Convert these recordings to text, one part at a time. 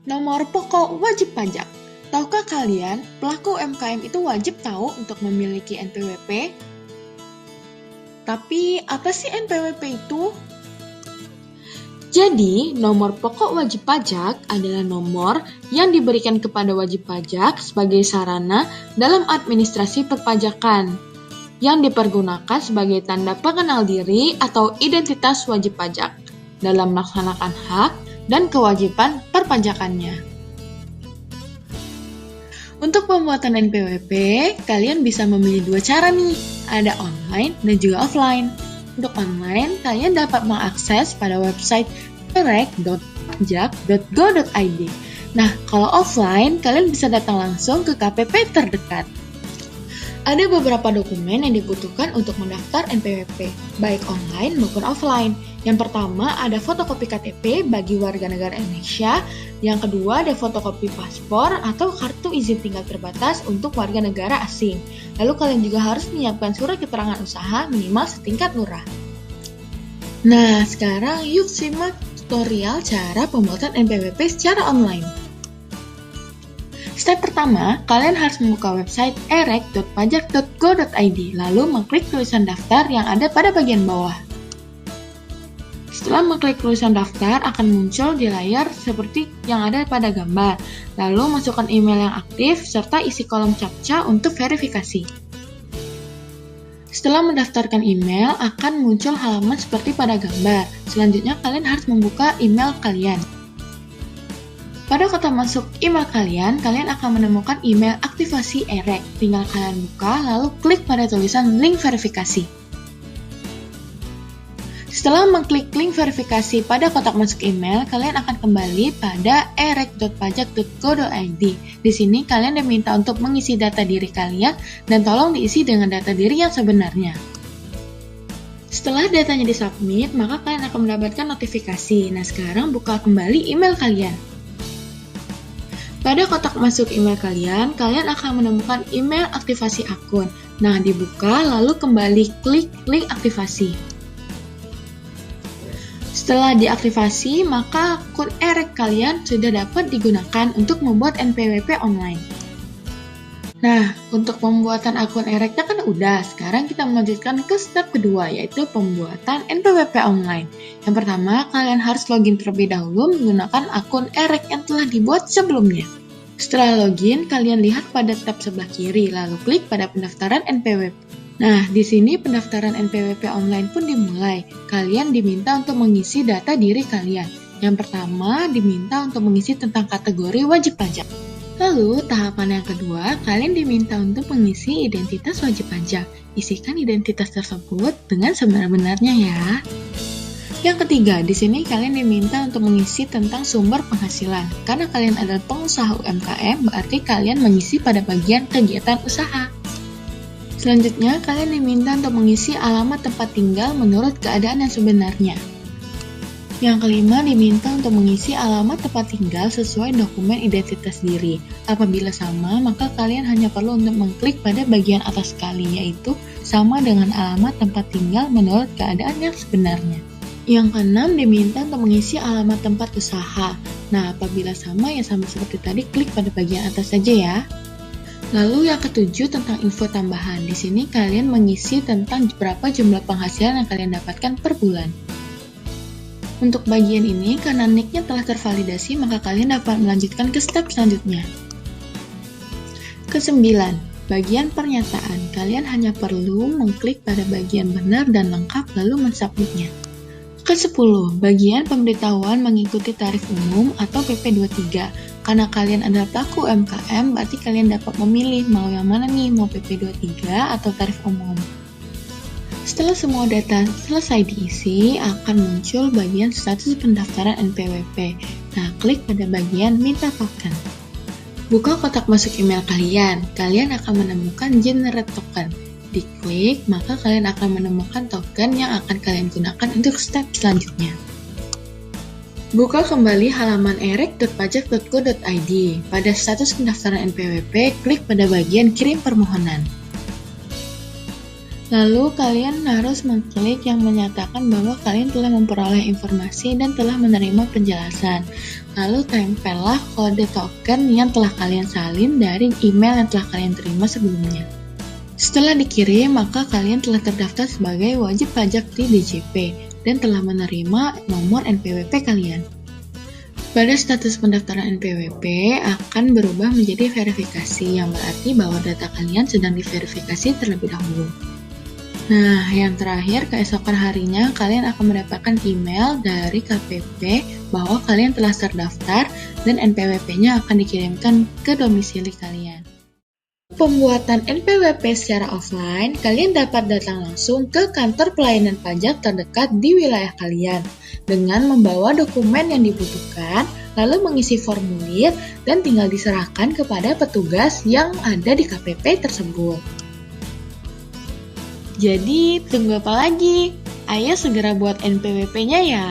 Nomor pokok wajib pajak. Tahukah kalian, pelaku UMKM itu wajib tahu untuk memiliki NPWP? Tapi, apa sih NPWP itu? Jadi, nomor pokok wajib pajak adalah nomor yang diberikan kepada wajib pajak sebagai sarana dalam administrasi perpajakan, yang dipergunakan sebagai tanda pengenal diri atau identitas wajib pajak dalam melaksanakan hak dan kewajiban perpajakannya. Untuk pembuatan NPWP, kalian bisa memilih dua cara nih, ada online dan juga offline. Untuk online, kalian dapat mengakses pada website erek.pajak.go.id. Nah, kalau offline, kalian bisa datang langsung ke KPP terdekat. Ada beberapa dokumen yang dibutuhkan untuk mendaftar NPWP, baik online maupun offline. Yang pertama, ada fotokopi KTP bagi warga negara Indonesia. Yang kedua, ada fotokopi paspor atau kartu izin tinggal terbatas untuk warga negara asing. Lalu kalian juga harus menyiapkan surat keterangan usaha minimal setingkat lurah. Nah, sekarang yuk simak tutorial cara pembuatan NPWP secara online. Step pertama, kalian harus membuka website erek.pajak.go.id, lalu mengklik tulisan daftar yang ada pada bagian bawah. Setelah mengklik tulisan daftar, akan muncul di layar seperti yang ada pada gambar. Lalu masukkan email yang aktif, serta isi kolom captcha untuk verifikasi. Setelah mendaftarkan email, akan muncul halaman seperti pada gambar. Selanjutnya, kalian harus membuka email kalian. Pada kotak masuk email kalian akan menemukan email aktivasi EREK. Tinggal kalian buka, lalu klik pada tulisan link verifikasi. Setelah mengklik link verifikasi pada kotak masuk email, kalian akan kembali pada erek.pajak.go.id. Di sini kalian diminta untuk mengisi data diri kalian dan tolong diisi dengan data diri yang sebenarnya. Setelah datanya disubmit, maka kalian akan mendapatkan notifikasi. Nah, sekarang buka kembali email kalian. Pada kotak masuk email kalian akan menemukan email aktivasi akun. Nah, dibuka lalu kembali klik link aktivasi. Setelah diaktifasi, maka akun EREK kalian sudah dapat digunakan untuk membuat NPWP online. Nah, untuk pembuatan akun EREK-nya kan udah, sekarang kita melanjutkan ke step kedua, yaitu pembuatan NPWP online. Yang pertama, kalian harus login terlebih dahulu menggunakan akun EREK yang telah dibuat sebelumnya. Setelah login, kalian lihat pada tab sebelah kiri, lalu klik pada pendaftaran NPWP. Nah, di sini pendaftaran NPWP online pun dimulai. Kalian diminta untuk mengisi data diri kalian. Yang pertama, diminta untuk mengisi tentang kategori wajib pajak. Lalu, tahapan yang kedua, kalian diminta untuk mengisi identitas wajib pajak. Isikan identitas tersebut dengan sebenar-benarnya ya. Yang ketiga, di sini kalian diminta untuk mengisi tentang sumber penghasilan. Karena kalian adalah pengusaha UMKM, berarti kalian mengisi pada bagian kegiatan usaha. Selanjutnya, kalian diminta untuk mengisi alamat tempat tinggal menurut keadaan yang sebenarnya. Yang kelima, diminta untuk mengisi alamat tempat tinggal sesuai dokumen identitas diri. Apabila sama, maka kalian hanya perlu untuk mengklik pada bagian atas sekali, yaitu sama dengan alamat tempat tinggal menurut keadaan yang sebenarnya. Yang keenam, diminta untuk mengisi alamat tempat usaha. Nah, apabila sama, ya sama seperti tadi, klik pada bagian atas saja ya. Lalu yang ketujuh tentang info tambahan. Di sini kalian mengisi tentang berapa jumlah penghasilan yang kalian dapatkan per bulan. Untuk bagian ini, karena nick-nya telah tervalidasi, maka kalian dapat melanjutkan ke step selanjutnya. Kesembilan, bagian pernyataan. Kalian hanya perlu mengklik pada bagian benar dan lengkap lalu mensubmitnya. Ke-10, bagian pemberitahuan mengikuti tarif umum atau PP23. Karena kalian adalah pelaku UMKM, berarti kalian dapat memilih mau yang mana nih, mau PP23 atau tarif umum. Setelah semua data selesai diisi, akan muncul bagian status pendaftaran NPWP. Nah, klik pada bagian minta token. Buka kotak masuk email kalian akan menemukan generate token. Diklik, maka kalian akan menemukan token yang akan kalian gunakan untuk step selanjutnya. Buka kembali halaman erek.pajak.go.id. Pada status pendaftaran NPWP, klik pada bagian kirim permohonan. Lalu kalian harus mengklik yang menyatakan bahwa kalian telah memperoleh informasi dan telah menerima penjelasan. Lalu tempellah kode token yang telah kalian salin dari email yang telah kalian terima sebelumnya. Setelah dikirim, maka kalian telah terdaftar sebagai wajib pajak di DJP dan telah menerima nomor NPWP kalian. Pada status pendaftaran NPWP akan berubah menjadi verifikasi, yang berarti bahwa data kalian sedang diverifikasi terlebih dahulu. Nah, yang terakhir, keesokan harinya kalian akan mendapatkan email dari KPP bahwa kalian telah terdaftar dan NPWP-nya akan dikirimkan ke domisili kalian. Pembuatan NPWP secara offline, kalian dapat datang langsung ke kantor pelayanan pajak terdekat di wilayah kalian dengan membawa dokumen yang dibutuhkan, lalu mengisi formulir dan tinggal diserahkan kepada petugas yang ada di KPP tersebut. Jadi, tunggu apa lagi? Ayo segera buat NPWP-nya ya!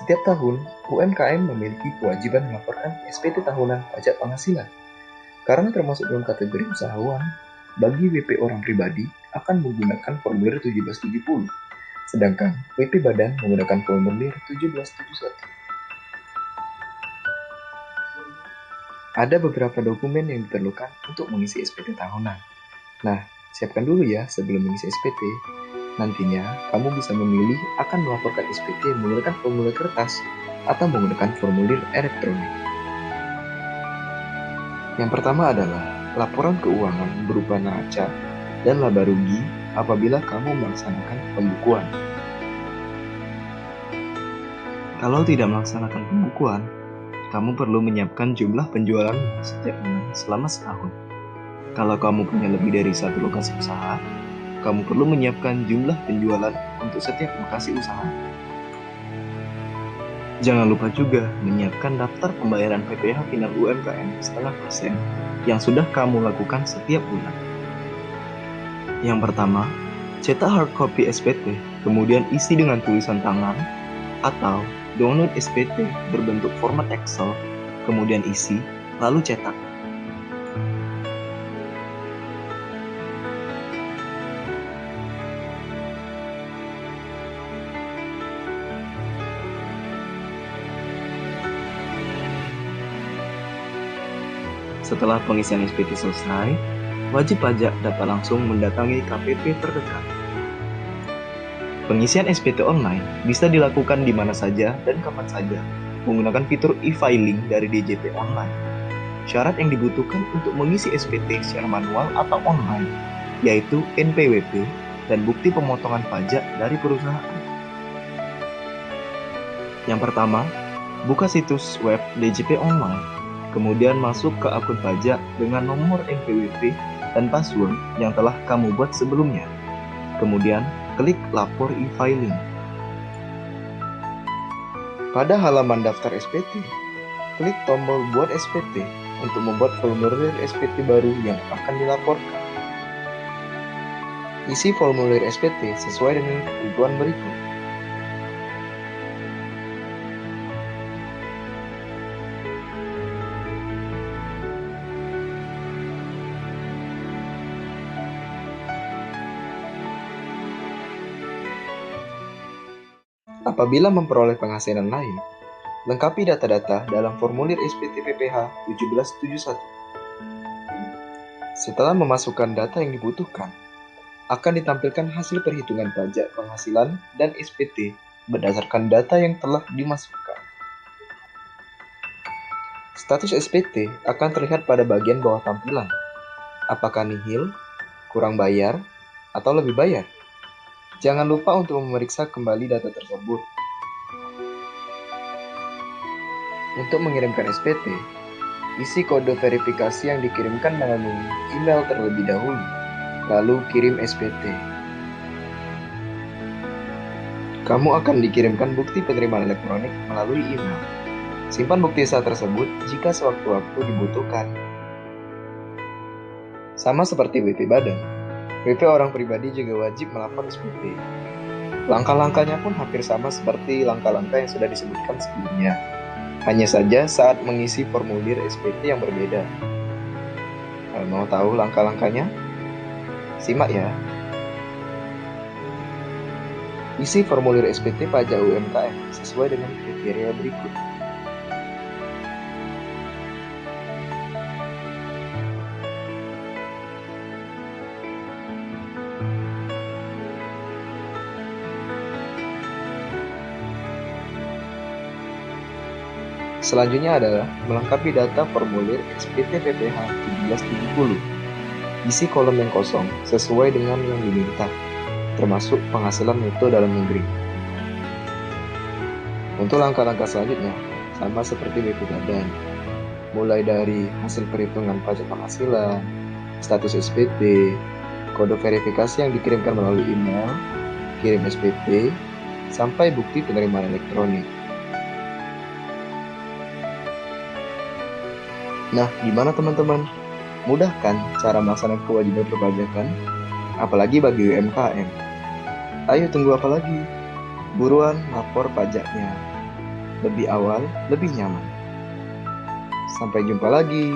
Setiap tahun, UMKM memiliki kewajiban melaporkan SPT tahunan pajak penghasilan. Karena termasuk dalam kategori usahawan, bagi WP orang pribadi akan menggunakan formulir 1770, sedangkan WP badan menggunakan formulir 1771. Ada beberapa dokumen yang diperlukan untuk mengisi SPT tahunan. Nah, siapkan dulu ya sebelum mengisi SPT. Nantinya, kamu bisa memilih akan melaporkan SPT menggunakan formulir kertas atau menggunakan formulir elektronik. Yang pertama adalah laporan keuangan berupa neraca dan laba rugi apabila kamu melaksanakan pembukuan. Kalau tidak melaksanakan pembukuan, kamu perlu menyiapkan jumlah penjualan setiap bulan selama setahun. Kalau kamu punya lebih dari satu lokasi usaha, kamu perlu menyiapkan jumlah penjualan untuk setiap lokasi usaha. Jangan lupa juga menyiapkan daftar pembayaran PPh final UMKM 0,5% yang sudah kamu lakukan setiap bulan. Yang pertama, cetak hard copy SPT, kemudian isi dengan tulisan tangan, atau download SPT berbentuk format Excel, kemudian isi, lalu cetak. Setelah pengisian SPT selesai, wajib pajak dapat langsung mendatangi KPP terdekat. Pengisian SPT online bisa dilakukan di mana saja dan kapan saja menggunakan fitur e-filing dari DJP Online. Syarat yang dibutuhkan untuk mengisi SPT secara manual atau online yaitu NPWP dan bukti pemotongan pajak dari perusahaan. Yang pertama, buka situs web DJP Online, kemudian masuk ke akun pajak dengan nomor NPWP dan password yang telah kamu buat sebelumnya. Kemudian, klik lapor e-filing. Pada halaman daftar SPT, klik tombol buat SPT untuk membuat formulir SPT baru yang akan dilaporkan. Isi formulir SPT sesuai dengan ketentuan berikut. Apabila memperoleh penghasilan lain, lengkapi data-data dalam formulir SPT PPh 1771. Setelah memasukkan data yang dibutuhkan, akan ditampilkan hasil perhitungan pajak penghasilan dan SPT berdasarkan data yang telah dimasukkan. Status SPT akan terlihat pada bagian bawah tampilan. Apakah nihil, kurang bayar, atau lebih bayar? Jangan lupa untuk memeriksa kembali data tersebut. Untuk mengirimkan SPT, isi kode verifikasi yang dikirimkan melalui email terlebih dahulu, lalu kirim SPT. Kamu akan dikirimkan bukti penerimaan elektronik melalui email. Simpan bukti sah tersebut jika sewaktu-waktu dibutuhkan. Sama seperti WP badan, WP orang pribadi juga wajib melapor SPT. Langkah-langkahnya pun hampir sama seperti langkah-langkah yang sudah disebutkan sebelumnya. Hanya saja saat mengisi formulir SPT yang berbeda. Kalau mau tahu langkah-langkahnya? Simak ya. Isi formulir SPT pajak UMKM sesuai dengan kriteria berikut. Selanjutnya adalah melengkapi data formulir SPT PPh 1770. Isi kolom yang kosong sesuai dengan yang diminta, termasuk penghasilan neto dalam negeri. Untuk langkah-langkah selanjutnya, sama seperti WP badan, mulai dari hasil perhitungan pajak penghasilan, status SPT, kode verifikasi yang dikirimkan melalui email, kirim SPT, sampai bukti penerimaan elektronik. Nah, gimana teman-teman? Mudah kan cara melaksanakan kewajiban perpajakan? Apalagi bagi UMKM. Ayo tunggu apa lagi? Buruan lapor pajaknya. Lebih awal, lebih nyaman. Sampai jumpa lagi.